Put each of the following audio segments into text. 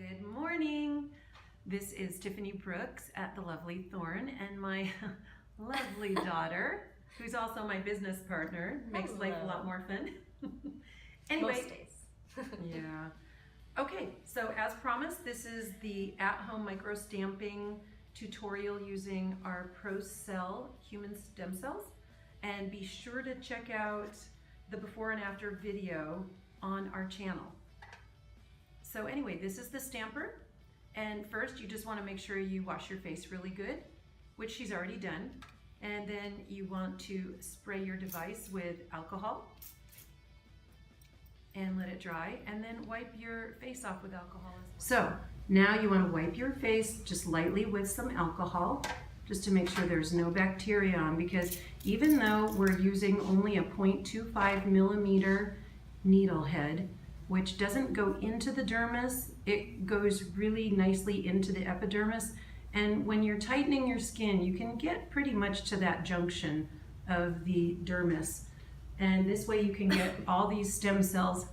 Good morning. This is Tiffany Brooks at the Lovely Thorn, and my lovely daughter, who's also my business partner, makes life a lot more fun. Anyway, most days. Yeah. Okay, so as promised, this is the at-home micro stamping tutorial using our Procell human stem cells, and be sure to check out the before and after video on our channel. So anyway, this is the stamper, and first you just want to make sure you wash your face really good, which she's already done, and then you want to spray your device with alcohol and let it dry, and then wipe your face off with alcohol. So now you want to wipe your face just lightly with some alcohol, just to make sure there's no bacteria on, because even though we're using only a 0.25 millimeter needle head, which doesn't go into the dermis, it goes really nicely into the epidermis, and when you're tightening your skin, you can get pretty much to that junction of the dermis. And this way you can get all these stem cells.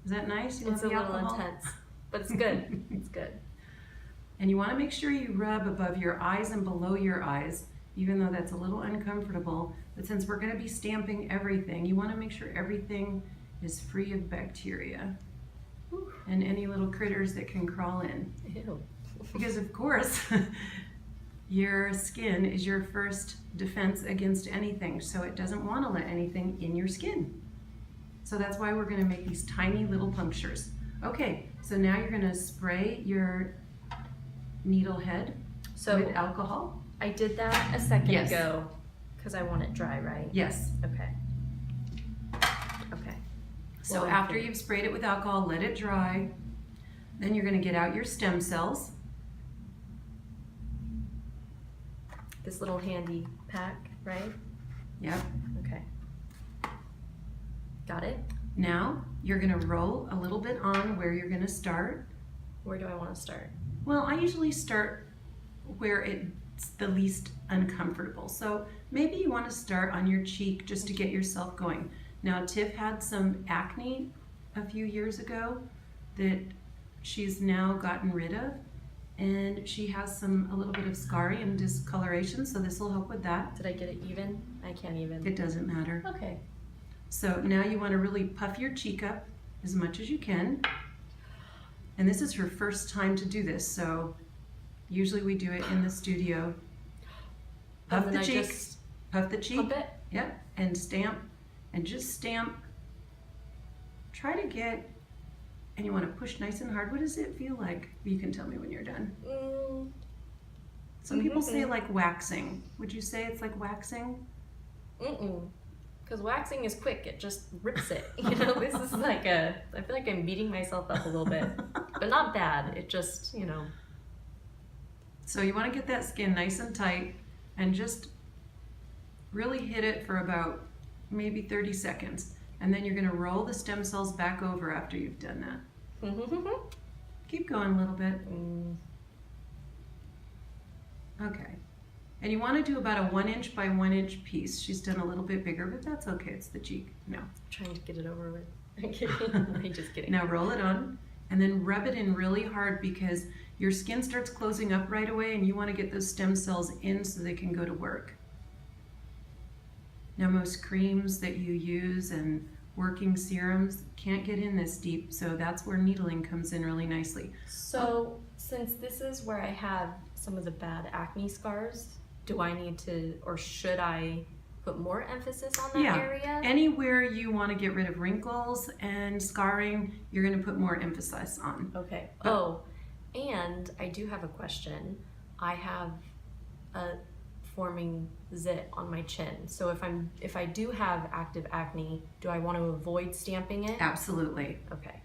Is that nice? It's a little intense, but it's good. It's good. And you want to make sure you rub above your eyes and below your eyes, even though that's a little uncomfortable. But since we're going to be stamping everything, you want to make sure everything is free of bacteria and any little critters that can crawl in. Ew. Because of course, your skin is your first defense against anything, so it doesn't want to let anything in your skin. So that's why we're going to make these tiny little punctures. Okay, so now you're going to spray your needle head with alcohol. I did that a second Yes. ago because I want it dry, right? Yes. Okay. Okay. So Well, after you've sprayed it with alcohol, let it dry. Then you're going to get out your stem cells. This little handy pack, right? Yep. Okay. Got it? Now you're going to roll a little bit on where you're going to start. Where do I want to start? Well, I usually start where it's the least uncomfortable. So maybe you want to start on your cheek just to get yourself going. Now, Tiff had some acne a few years ago that she's now gotten rid of, and she has a little bit of scarring and discoloration, so this will help with that. Did I get it even? I can't even. It doesn't matter. Okay. So now you want to really puff your cheek up as much as you can. And this is her first time to do this, so usually we do it in the studio. Puff the cheek, puff the cheek, Pump it? yep, and stamp, and just stamp. Try to get, and you want to push nice and hard. What does it feel like? You can tell me when you're done. Some people say like waxing. Would you say it's like waxing? Because waxing is quick, it just rips it. You know, this is like I feel like I'm beating myself up a little bit, but not bad. It just, you know. So you want to get that skin nice and tight and just really hit it for about maybe 30 seconds. And then you're going to roll the stem cells back over after you've done that. Keep going a little bit. Okay. And you want to do about a 1 inch by 1 inch piece. She's done a little bit bigger, but that's okay. It's the cheek. No. I'm trying to get it over with. I'm kidding. I'm just kidding. Now roll it on and then rub it in really hard, because your skin starts closing up right away and you want to get those stem cells in so they can go to work. Now most creams that you use and working serums can't get in this deep, so that's where needling comes in really nicely. So since this is where I have some of the bad acne scars, do I need to, or should I put more emphasis on that area? Anywhere you want to get rid of wrinkles and scarring, you're going to put more emphasis on. Okay. Oh, and I do have a question. I have a forming zit on my chin. So if I do have active acne, do I want to avoid stamping it? Absolutely. Okay.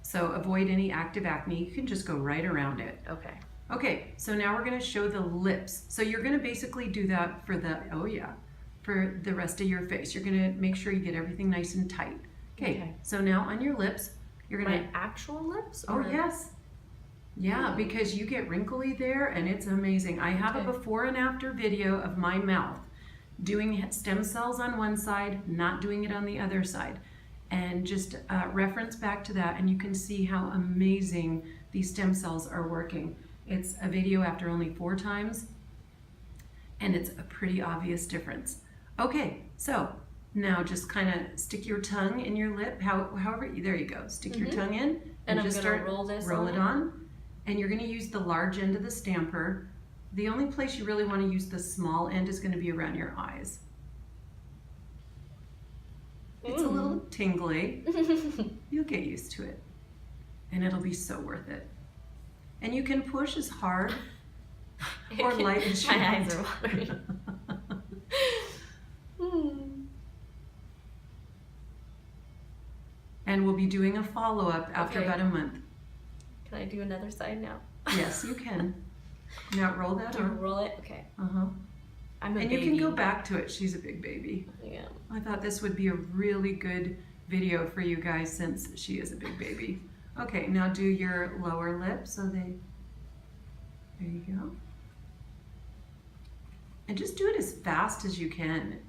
So avoid any active acne. You can just go right around it. Okay. Okay, so now we're going to show the lips. So you're going to basically do that for for the rest of your face. You're going to make sure you get everything nice and tight. Okay. So now on your lips, you're going to... My actual lips? Oh, yes. Yeah, because you get wrinkly there and it's amazing. I have a before and after video of my mouth doing stem cells on one side, not doing it on the other side. and just reference back to that, and you can see how amazing these stem cells are working. It's a video after only 4 times, and it's a pretty obvious difference. Okay, so now just kind of stick your tongue in your lip, however, there you go. Stick your tongue in, and I'm just gonna start roll it on, and you're gonna use the large end of the stamper. The only place you really want to use the small end is going to be around your eyes. It's a little tingly. You'll get used to it, and it'll be so worth it. And you can push as hard or light as you want. My eyes are watering. And we'll be doing a follow-up after about a month. Can I do another side now? Yes, you can. Now roll that Do you on. roll it? Okay. Uh-huh. I'm a And baby. you can go back to it. She's a big baby. Yeah. I thought this would be a really good video for you guys since she is a big baby. Okay, now do your lower lip there you go. And just do it as fast as you can.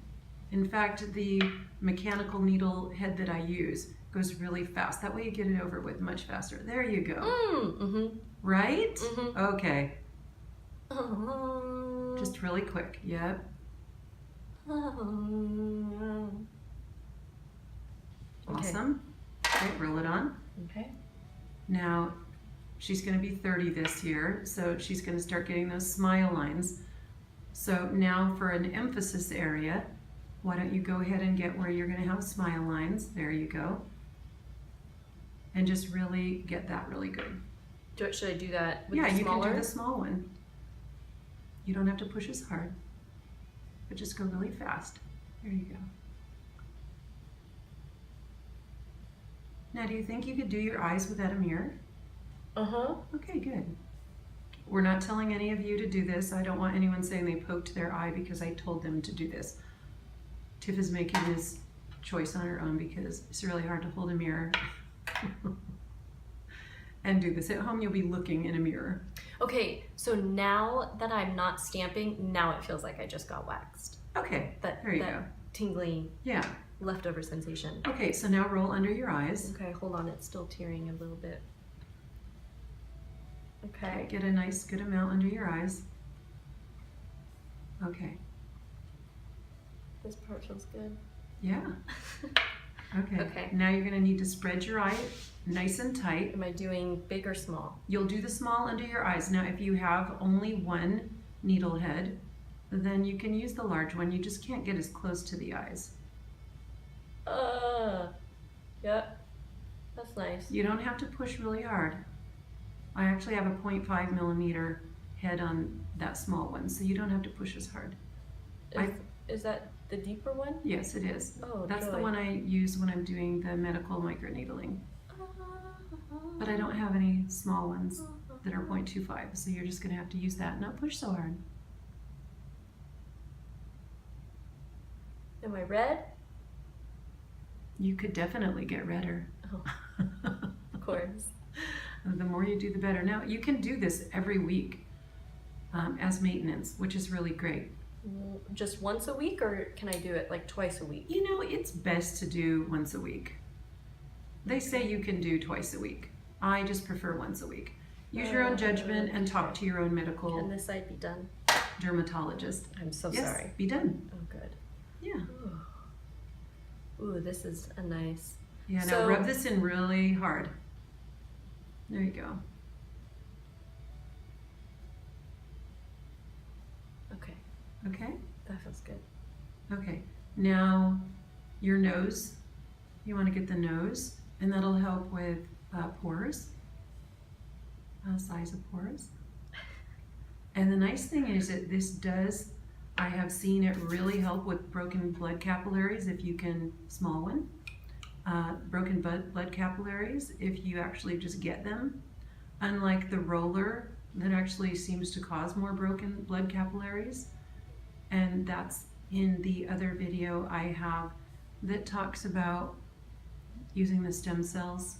In fact, the mechanical needle head that I use goes really fast. That way you get it over with much faster. There you go. Right? Okay. Just really quick. Yep. Awesome. Okay, roll it on. Okay. Now, she's going to be 30 this year, so she's going to start getting those smile lines. So now for an emphasis area, why don't you go ahead and get where you're going to have smile lines. There you go. And just really get that really good. Should I do that with Yeah, the you smaller? can do the small one. You don't have to push as hard, but just go really fast. There you go. Now, do you think you could do your eyes without a mirror? Okay, good. We're not telling any of you to do this. I don't want anyone saying they poked their eye because I told them to do this. Tiff is making this choice on her own because it's really hard to hold a mirror and do this. At home, you'll be looking in a mirror. Okay, so now that I'm not stamping, now it feels like I just got waxed. Okay, there you go. Tingly Yeah. leftover sensation. Okay, so now roll under your eyes. Okay, hold on, it's still tearing a little bit. Okay. Get a nice good amount under your eyes. Okay. This part feels good. Yeah. Okay. Okay. Now you're going to need to spread your eye nice and tight. Am I doing big or small? You'll do the small under your eyes. Now if you have only one needle head, then you can use the large one. You just can't get as close to the eyes. Yep. That's nice. You don't have to push really hard. I actually have a 0.5 millimeter head on that small one, so you don't have to push as hard. Is that the deeper one? Yes, it is. Oh, that's joy. the one I use when I'm doing the medical microneedling. But I don't have any small ones that are 0.25, so you're just going to have to use that and not push so hard. Am I red? You could definitely get redder. Oh, of course. The more you do, the better. Now, you can do this every week as maintenance, which is really great. Just once a week, or can I do it like twice a week? You know, it's best to do once a week. They say you can do twice a week. I just prefer once a week. Use your own judgment and talk to your own medical Can this side be done? dermatologist. I'm so Yes, sorry. be done. Oh, good. Yeah. Ooh, this is a nice. Yeah, now So- rub this in really hard. There you go. Okay, Okay? that feels good. Okay. Now, your nose. You want to get the nose, and that'll help with pores, size of pores. And the nice thing is that this does, I have seen it really help with broken blood capillaries if you can, small one. Broken blood capillaries if you actually just get them. Unlike the roller that actually seems to cause more broken blood capillaries. And that's in the other video I have that talks about using the stem cells.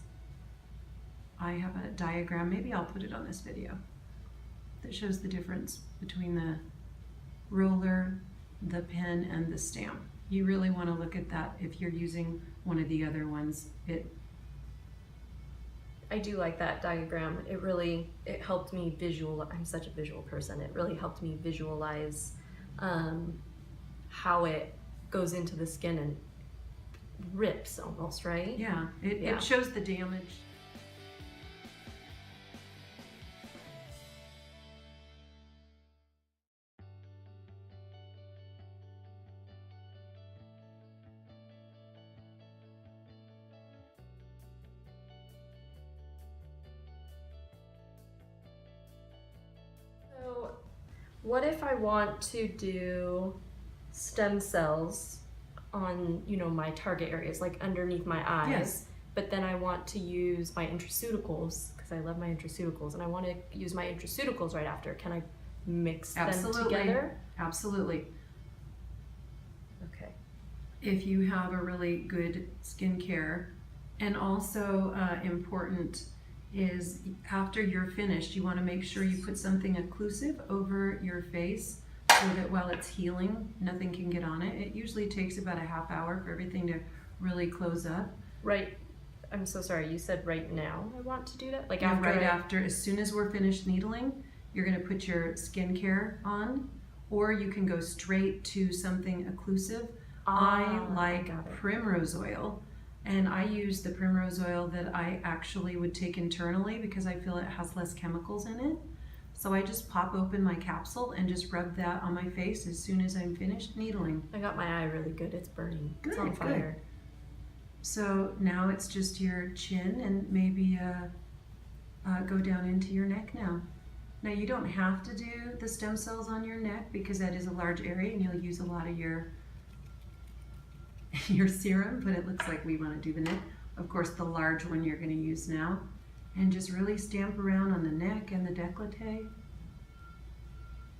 I have a diagram, maybe I'll put it on this video, that shows the difference between the roller, the pen, and the stamp. You really want to look at that if you're using one of the other ones. I do like that diagram. It helped me I'm such a visual person. It really helped me visualize how it goes into the skin and rips almost, right? Yeah, it shows the damage. So what if I want to do stem cells on, my target areas, like underneath my eyes? Yes. But then I want to use my intraceuticals, because I love my intraceuticals, and I want to use my intraceuticals right after. Can I mix them together? Absolutely. Okay. If you have a really good skincare, and also important is after you're finished, you want to make sure you put something occlusive over your face so that while it's healing, nothing can get on it. It usually takes about a half hour for everything to really close up. Right. I'm so sorry. You said right now I want to do that? Like Yeah, after right after, as soon as we're finished needling, you're going to put your skincare on, or you can go straight to something occlusive. I like primrose oil, and I use the primrose oil that I actually would take internally because I feel it has less chemicals in it. So I just pop open my capsule and just rub that on my face as soon as I'm finished needling. I got my eye really good. It's burning. Good, it's on fire. good. So now it's just your chin and maybe go down into your neck now. Now you don't have to do the stem cells on your neck because that is a large area and you'll use a lot of your serum, but it looks like we want to do the neck. Of course, the large one you're going to use now. And just really stamp around on the neck and the décolleté.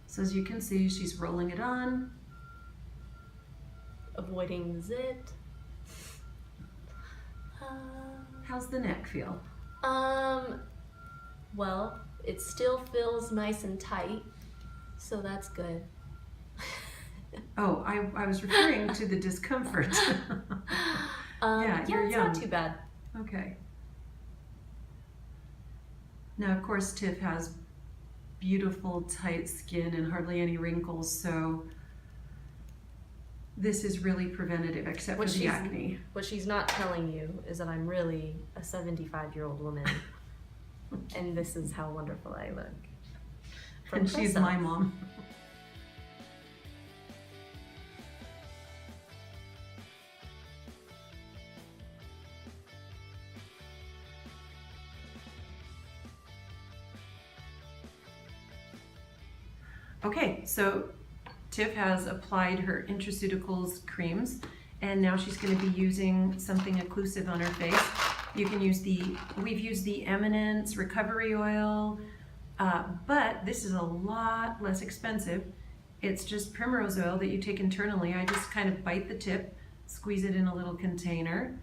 So as you can see, she's rolling it on. Avoiding the zit. How's the neck feel? Well, it still feels nice and tight, so that's good. Oh, I was referring to the discomfort. Yeah, you're it's young. not too bad. Okay. Now, of course, Tiff has beautiful, tight skin and hardly any wrinkles, so this is really preventative, except for the acne. What she's not telling you is that I'm really a 75-year-old woman, and this is how wonderful I look. And she's my mom. Okay, so Tiff has applied her Intraceuticals creams, and now she's going to be using something occlusive on her face. You can use we've used the Eminence Recovery Oil, but this is a lot less expensive. It's just primrose oil that you take internally. I just kind of bite the tip, squeeze it in a little container,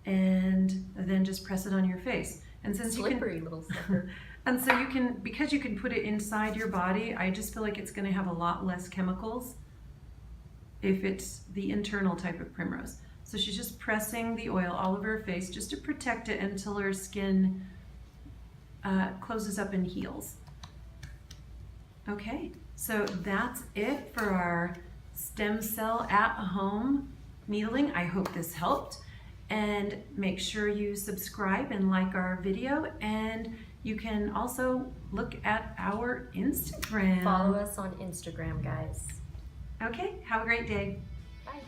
and then just press it on your face. And since Slippery little slipper. And so you can, because you can put it inside your body, I just feel like it's going to have a lot less chemicals if it's the internal type of primrose. So she's just pressing the oil all over her face just to protect it until her skin closes up and heals. Okay, so that's it for our stem cell at home needling. I hope this helped, and make sure you subscribe and like our video, and you can also look at our Instagram. Follow us on Instagram, guys. Okay, have a great day. Bye.